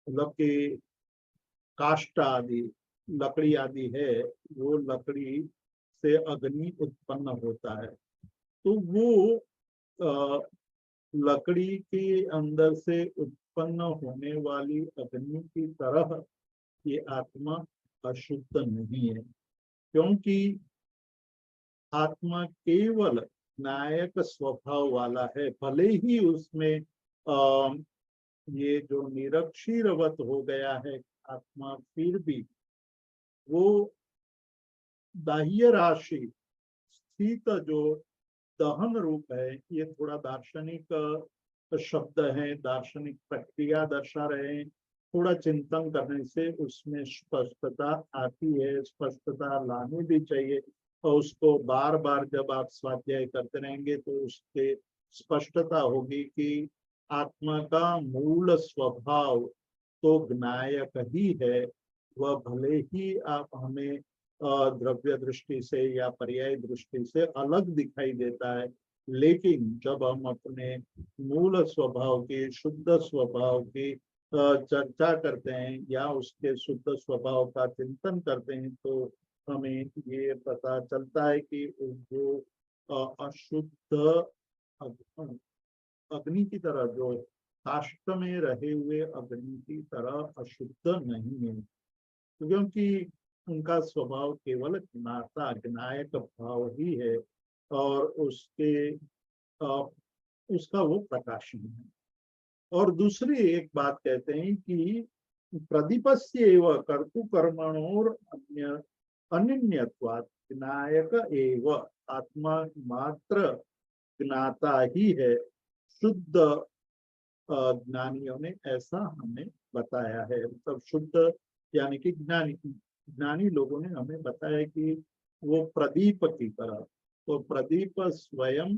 मतलब कि काष्ठ आदि, लकड़ी आदि है, वो लकड़ी से अग्नि उत्पन्न होता है, तो वो लकड़ी के अंदर से उत्पन्न होने वाली अग्नि की तरह ये आत्मा अशुद्ध नहीं है, क्योंकि आत्मा केवल नायक स्वभाव वाला है। भले ही उसमें ये जो निरक्षीरवत हो गया है आत्मा, फिर भी वो दाह्य राशि स्थित जो दहन रूप है, ये थोड़ा दार्शनिक शब्द है, दार्शनिक प्रक्रिया दर्शा रहे हैं। थोड़ा चिंतन करने से उसमें स्पष्टता आती है, स्पष्टता लानी भी चाहिए, और उसको बार बार जब आप स्वाध्याय करते रहेंगे तो उससे स्पष्टता होगी कि आत्मा का मूल स्वभाव तो ज्ञायक ही है। वह भले ही आप हमें द्रव्य दृष्टि से या पर्याय दृष्टि से अलग दिखाई देता है, लेकिन जब हम अपने मूल स्वभाव की, शुद्ध स्वभाव की चर्चा करते हैं या उसके शुद्ध स्वभाव का चिंतन करते हैं, तो हमें ये पता चलता है कि वो अशुद्ध अग्नि की तरह, जो काष्ठ में रहे हुए अग्नि की तरह अशुद्ध नहीं है, क्योंकि उनका स्वभाव केवल ज्ञाता, ज्ञायक भाव ही है, और उसका वो प्रकाशन है। और दूसरी एक बात कहते हैं कि प्रदीपस्य एव कर्तुकर्मणोर अन्य अनन्यत्वात् ज्ञायक एव, आत्मा मात्र ज्ञाता ही है। शुद्ध ज्ञानियों ने ऐसा हमें बताया है, मतलब शुद्ध यानी कि ज्ञानी लोगों ने हमें बताया कि वो प्रदीप की तरह, तो प्रदीप स्वयं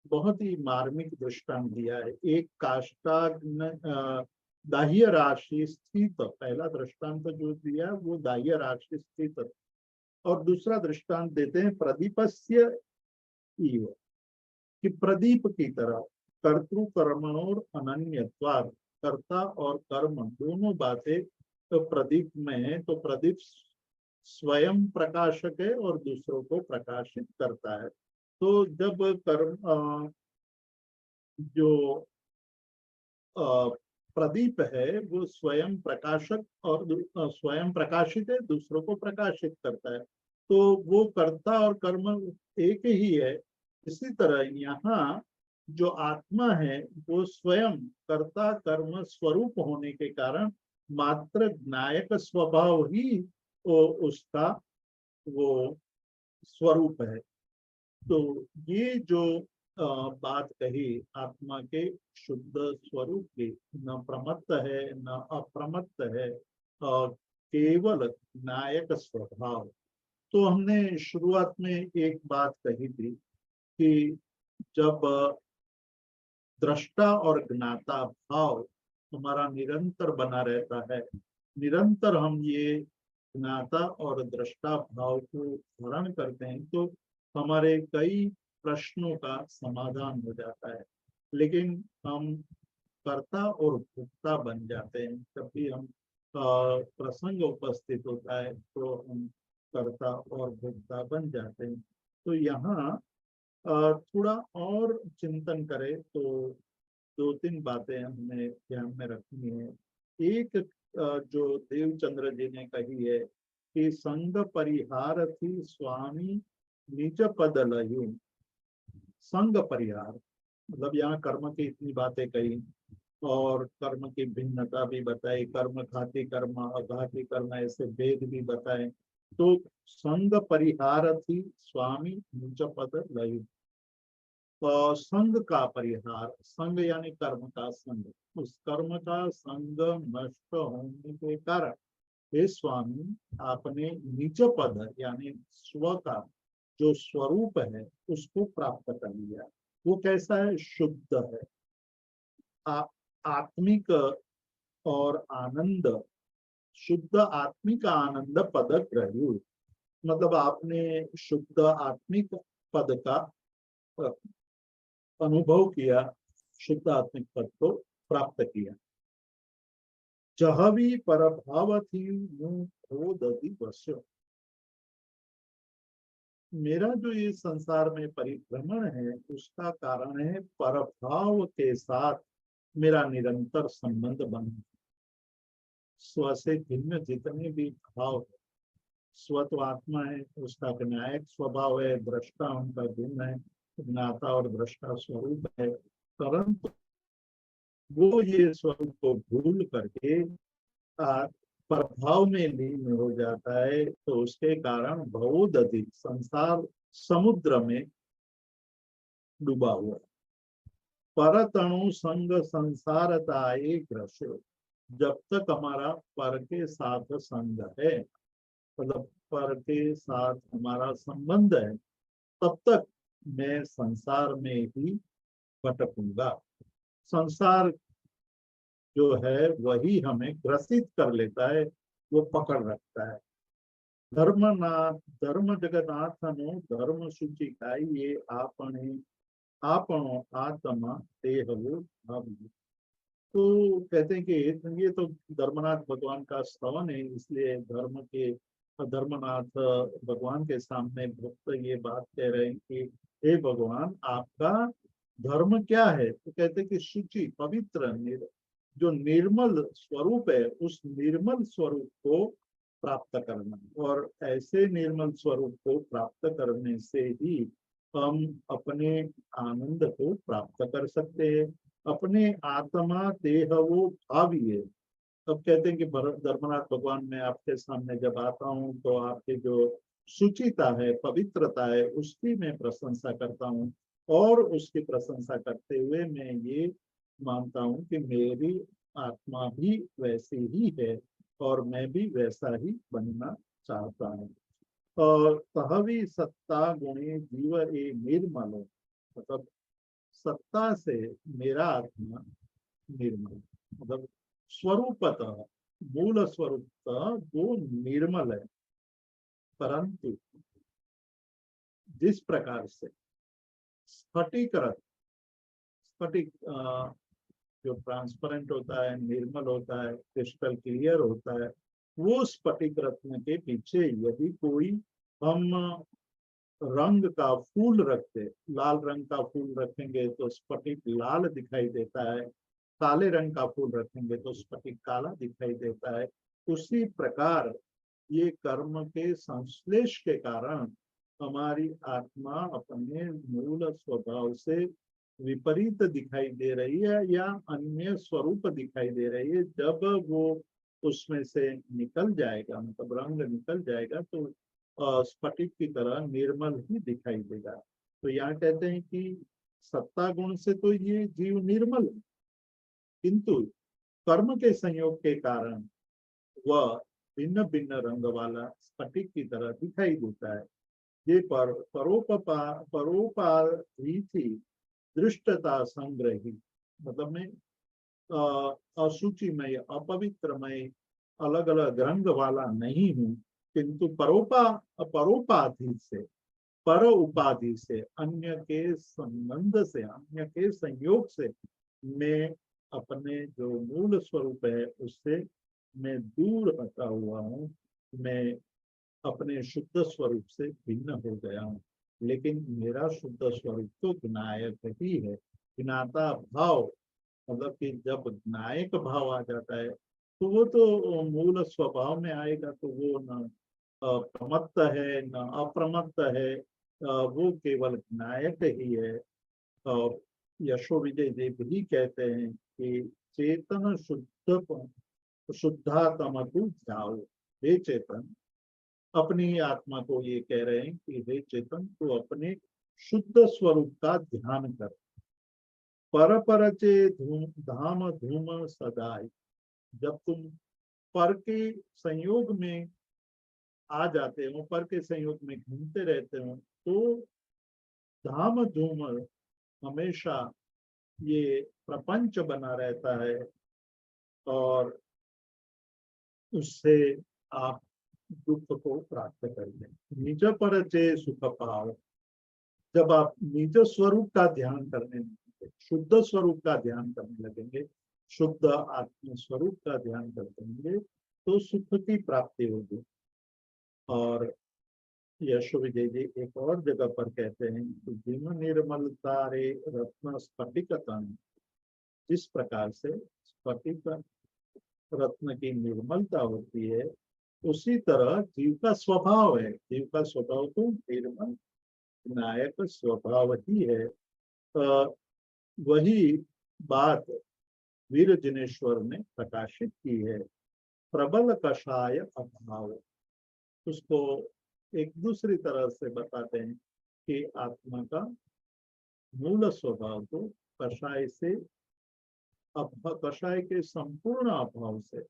बहुत ही मार्मिक दृष्टांत दिया है। एक काष्ठाग्नि दाह्य राशि स्थित, पहला दृष्टांत जो दिया वो दाह्य राशि स्थित, और दूसरा दृष्टांत देते हैं प्रदीपस्य इव, कि प्रदीप की तरह कर्तृ कर्मणोर अनन्यत्वात्, कर्ता और कर्म दोनों बातें तो प्रदीप में है, तो प्रदीप स्वयं प्रकाशक है और दूसरों को प्रकाशित करता है। तो जब कर्म जो प्रदीप है वो स्वयं प्रकाशक और स्वयं प्रकाशित है, दूसरों को प्रकाशित करता है, तो वो कर्ता और कर्म एक ही है। इसी तरह यहाँ जो आत्मा है वो स्वयं कर्ता कर्म स्वरूप होने के कारण मात्र ज्ञायक स्वभाव ही उसका वो स्वरूप है। तो ये जो बात कही आत्मा के शुद्ध स्वरूप की, न प्रमत्त है न अप्रमत्त है, केवल नायक स्वभाव। तो हमने शुरुआत में एक बात कही थी कि जब दृष्टा और ज्ञाता भाव हमारा निरंतर बना रहता है, निरंतर हम ये ज्ञाता और दृष्टा भाव को धारण करते हैं, तो हमारे कई प्रश्नों का समाधान हो जाता है। लेकिन हम कर्ता और भोक्ता बन जाते हैं। जब भी हम प्रसंग उपस्थित होता है तो हम कर्ता और भोक्ता बन जाते हैं। तो यहाँ थोड़ा और चिंतन करें तो दो तीन बातें हमें ध्यान में रखनी है। एक जो देवचंद्र जी ने कही है कि संग परिहार थी स्वामी निज पद लयु। संग परिहार मतलब यहाँ कर्म की इतनी बातें कही और कर्म की भिन्नता भी बताई, कर्म घाती कर्म अघाती कर्म ऐसे भेद भी बताए। तो संग परिहार थी स्वामी निज पद लयु। संग का परिहार, संग यानी कर्म का संग, उस कर्म का संग नष्ट होने के कारण हे स्वामी आपने निज पद यानी स्व का जो स्वरूप है उसको प्राप्त कर लिया। वो कैसा है? शुद्ध है, आत्मिक और आनंद, शुद्ध आत्मिक आनंद पद ग्रह्य। मतलब आपने शुद्ध आत्मिक पद का अनुभव किया, शुद्ध आत्मिक पद को प्राप्त किया। जहावी परभाव थी दधि वश्य। मेरा जो ये संसार में परिभ्रमण है उसका कारण है परभाव के साथ मेरा निरंतर संबंध बना। स्व से भिन्न जितने भी भाव है, स्व तो आत्मा है, उसका न्यायिक स्वभाव है, दृष्टा उनका भिन्न है, ज्ञाता और दृष्टा स्वरूप है, परंतु वो ये स्वरूप को भूल करके प्रभाव में लीन हो जाता है। तो उसके कारण बहुत अधिक संसार समुद्र में डूबा हुआ। परतणु संग संसारता एक ग्रसो। जब तक हमारा पर के साथ संग है, मतलब पर के साथ हमारा संबंध है, तब तक मैं संसार में ही भटकूंगा। संसार जो है वही हमें ग्रसित कर लेता है, वो पकड़ रखता है। धर्मनाथ धर्म जगन्नाथनो धर्म सूचिकाई ये आपने आपनो आत्मा देहवो भावी। तो कहते हैं कि ये तो धर्मनाथ भगवान का स्तवन है, इसलिए धर्मनाथ भगवान के सामने भक्त ये बात कह रहे हैं कि हे भगवान आपका धर्म क्या है? तो कहते हैं कि शुचि पवित्र जो निर्मल स्वरूप है उस निर्मल स्वरूप को प्राप्त करना, और ऐसे निर्मल स्वरूप को प्राप्त करने से ही हम अपने आनंद को प्राप्त कर सकते हैं। अपने आत्मा देह वो भावी है। तब कहते हैं कि धर्मनाथ भगवान मैं आपके सामने जब आता हूँ तो आपकी जो शुचिता है, पवित्रता है, उसकी मैं प्रशंसा करता हूँ, और उसकी प्रशंसा करते हुए मैं ये मानता हूँ कि मेरी आत्मा भी वैसी ही है और मैं भी वैसा ही बनना चाहता हूँ। और तहवी सत्ता गुणे जीव ए निर्मल, मतलब सत्ता से मेरा आत्मा निर्मल, मतलब स्वरूपतः मूल स्वरूपतः वो निर्मल है। परंतु जिस प्रकार से स्फटिक जो ट्रांसपेरेंट होता है, निर्मल होता है, क्रिस्टल क्लियर होता है, वो स्फटिक रत्न के पीछे यदि कोई हम रंग का फूल रखते, लाल रंग का फूल रखेंगे तो स्फटिक लाल दिखाई देता है, काले रंग का फूल रखेंगे तो स्फटिक काला दिखाई देता है। उसी प्रकार ये कर्म के संश्लेष के कारण हमारी आत्मा अपने मूल स्वभाव से विपरीत दिखाई दे रही है या अन्य स्वरूप दिखाई दे रही है। जब वो उसमें से निकल जाएगा, मतलब रंग निकल जाएगा, तो स्फटिक की तरह निर्मल ही दिखाई देगा। तो यहाँ कहते हैं कि सत्ता गुण से तो ये जीव निर्मल है, किंतु कर्म के संयोग के कारण वह भिन्न भिन्न रंग वाला स्फटिक की तरह दिखाई देता है। ये परोपाधि थी दृष्टता संग्रही, मतलब में अशुचिमय अपवित्रमय अलग अलग रंग वाला नहीं हूँ, किंतु परोपाधि से पर उपाधि से अन्य के संबंध से अन्य के संयोग से मैं अपने जो मूल स्वरूप है उससे मैं दूर हटा हुआ हूँ। मैं अपने शुद्ध स्वरूप से भिन्न हो गया हूँ, लेकिन मेरा शुद्ध स्वरूप तो ज्ञायक ही है। ज्ञाता भाव मतलब कि जब ज्ञायक भाव आ जाता है तो वो तो मूल स्वभाव में आएगा, तो वो न प्रमत्त है न अप्रमत्त है, वो केवल ज्ञायक ही है। और यशो विजय देव भी कहते हैं कि चेतन शुद्धात्मा को जाओ। हे चेतन, अपनी आत्मा को ये कह रहे हैं कि हे चेतन, तो अपने शुद्ध स्वरूप का ध्यान कर। पर परचे धाम धूम सदाई, जब तुम पर के संयोग में आ जाते हो, पर के संयोग में घूमते रहते हो, तो धाम धूम हमेशा ये प्रपंच बना रहता है और उससे आप दुख को प्राप्त करेंगे। निज पर जे सुख पाओ, जब आप निज स्वरूप का ध्यान करने लगेंगे, शुद्ध स्वरूप का ध्यान करने लगेंगे, शुद्ध आत्म स्वरूप का ध्यान करते तो सुख की प्राप्ति होगी। और यशो विजय जी एक और जगह पर कहते हैं कि जिन निर्मलता रे रत्न स्फटिकतन, जिस प्रकार से स्फटिक रत्न की निर्मलता होती है, उसी तरह जीव का स्वभाव है। जीव का स्वभाव तो निर्मल नायक स्वभाव ही है। वही बात वीर जिनेश्वर ने प्रकाशित की है। प्रबल कषाय अभाव, उसको एक दूसरी तरह से बताते हैं कि आत्मा का मूल स्वभाव को कषाय से कषाय के संपूर्ण अभाव से,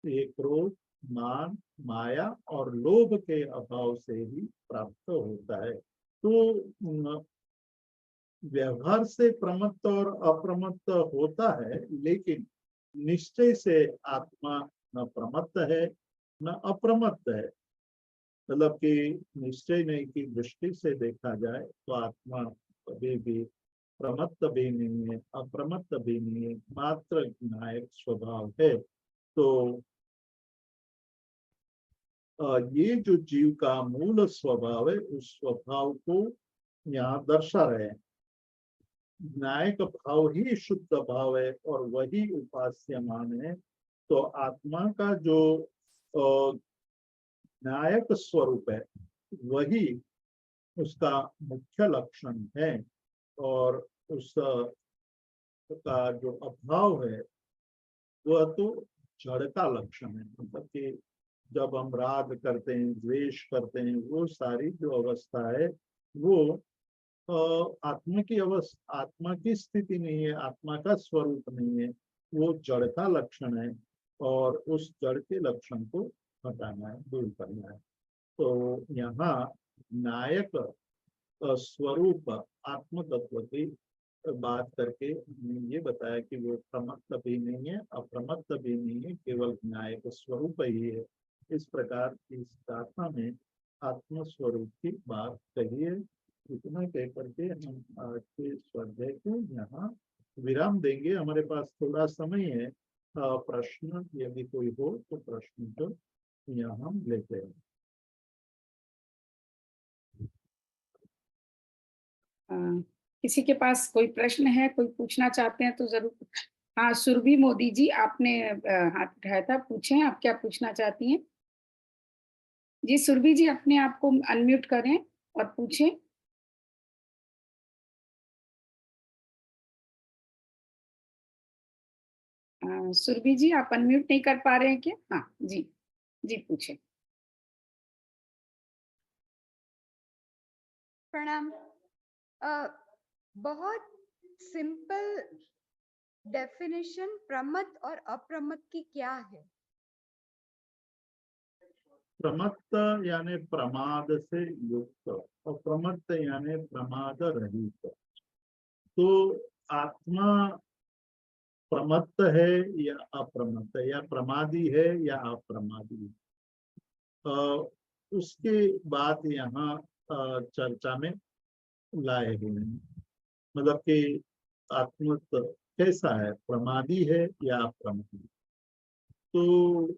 ये क्रोध मान माया और लोभ के अभाव से ही प्राप्त होता है। तो व्यवहार से प्रमत्त और अप्रमत्त होता है, लेकिन निश्चय से आत्मा न प्रमत्त है न अप्रमत्त है। मतलब कि निश्चय नहीं की दृष्टि से देखा जाए तो आत्मा कभी भी प्रमत्त भी नहीं है अप्रमत्त भी नहीं है, मात्र नायक स्वभाव है। तो ये जो जीव का मूल स्वभाव है, उस स्वभाव को यहाँ दर्शा रहे हैं। नायक भाव ही शुद्ध भाव है और वही उपास्यमान है। तो आत्मा का जो नायक स्वरूप है वही उसका मुख्य लक्षण है, और उस का जो अभाव है वह तो जड़ का लक्षण है। मतलब कि जब हम राग करते हैं, द्वेष करते हैं, वो सारी जो अवस्था है वो आत्मा की स्थिति नहीं है, आत्मा का स्वरूप नहीं है, वो जड़ का लक्षण है और उस जड़ के लक्षण को हटाना है, दूर करना है। तो यहाँ नायक स्वरूप आत्म तत्व की बात करके हमने ये बताया कि वो प्रमत्त भी नहीं है अप्रमत्त भी नहीं है, केवल नायक स्वरूप ही है। इस प्रकार इस गाथा में आत्म स्वरूप की बात कही है। इतना कह करके हम आज के स्वाध्याय को यहाँ विराम देंगे। हमारे पास थोड़ा समय है, प्रश्न यदि कोई हो तो प्रश्न को यहाँ हम लेते हैं। किसी के पास कोई प्रश्न है, कोई पूछना चाहते हैं तो जरूर। हाँ, सुरभि मोदी जी, आपने हाथ उठाया था, पूछें आप क्या पूछना चाहती हैं। जी सुरभि जी, अपने आप को अनम्यूट करें और पूछें। सुरभि जी, आप अनम्यूट नहीं कर पा रहे हैं क्या? हाँ जी, जी पूछें। प्रणाम। बहुत सिंपल डेफिनेशन प्रमत्त और अप्रमत्त की क्या है? प्रमत्त यानी प्रमाद से युक्त और प्रमत्त यानी प्रमाद रहित। तो आत्मा प्रमत्त है या अप्रमत्त है, या प्रमादी है या अप्रमादी है, उसके बाद यहाँ चर्चा में लाए हुए हैं। मतलब कि आत्मत्व कैसा है, प्रमादी है या अप्रमादी। तो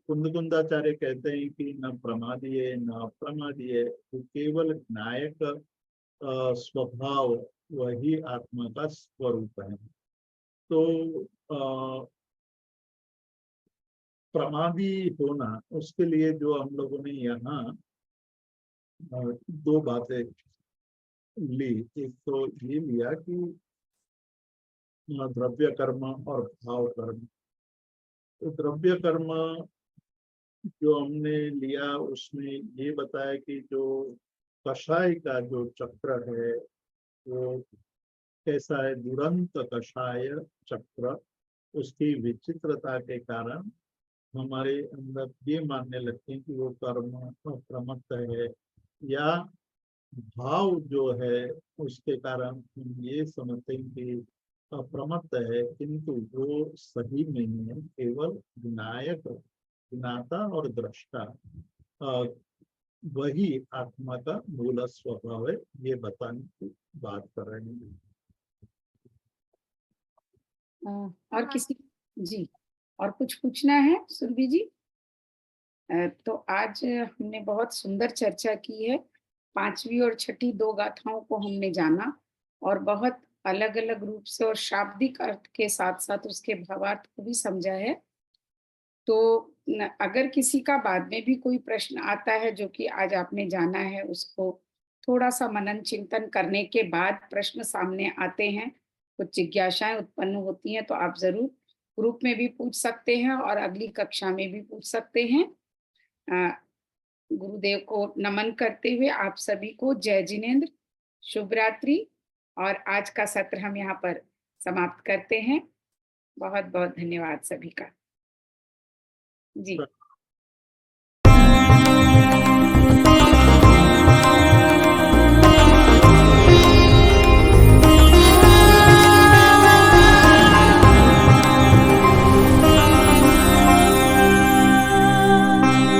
कुंदकुंदाचार्य कहते हैं कि न प्रमादी है न अप्रमादी है, तो केवल नायक स्वभाव वही आत्मा का स्वरूप है। तो प्रमादी होना, उसके लिए जो हम लोगों ने यहाँ दो बातें ली। एक तो ये लिया कि द्रव्य कर्म और भाव कर्म। तो द्रव्य कर्म जो हमने लिया उसमें ये बताया कि जो कषाय का जो चक्र है वो कैसा है, दुरंत कषाय चक्र। उसकी विचित्रता के कारण हमारे अंदर ये मानने लगते हैं कि वो कर्म प्रमत्त है, या भाव जो है उसके कारण हम ये समझते हैं कि अप्रमत्त है, किंतु वो सही नहीं है। केवल विनायक, विनाता और दृष्टा वही आत्मा का मूल स्वभाव है, ये बताने की बात कर रहे हैं। और किसी जी और कुछ पूछना है सुरभि जी? तो आज हमने बहुत सुंदर चर्चा की है। 5वीं और छठी 2 गाथाओं को हमने जाना और बहुत अलग-अलग रूप से और शाब्दिक अर्थ के साथ-साथ उसके भावार्थ को भी समझा है। तो अगर किसी का बाद में भी कोई प्रश्न आता है जो कि आज आपने जाना है, उसको थोड़ा-सा मनन चिंतन करने के बाद प्रश्न सामने आते हैं, कुछ जिज्ञासाएँ उत्पन्न होती हैं, तो आप ज़रूर ग्रुप में भी पूछ सकते हैं और अगली कक्षा में भी पूछ सकते हैं। अ, गुरुदेव को नमन करते हुए आप सभी को जय जिनेंद्र, शुभ रात्रि और आज का सत्र हम यहाँ पर समाप्त करते हैं। बहुत-बहुत धन्यवाद सभी का। जी।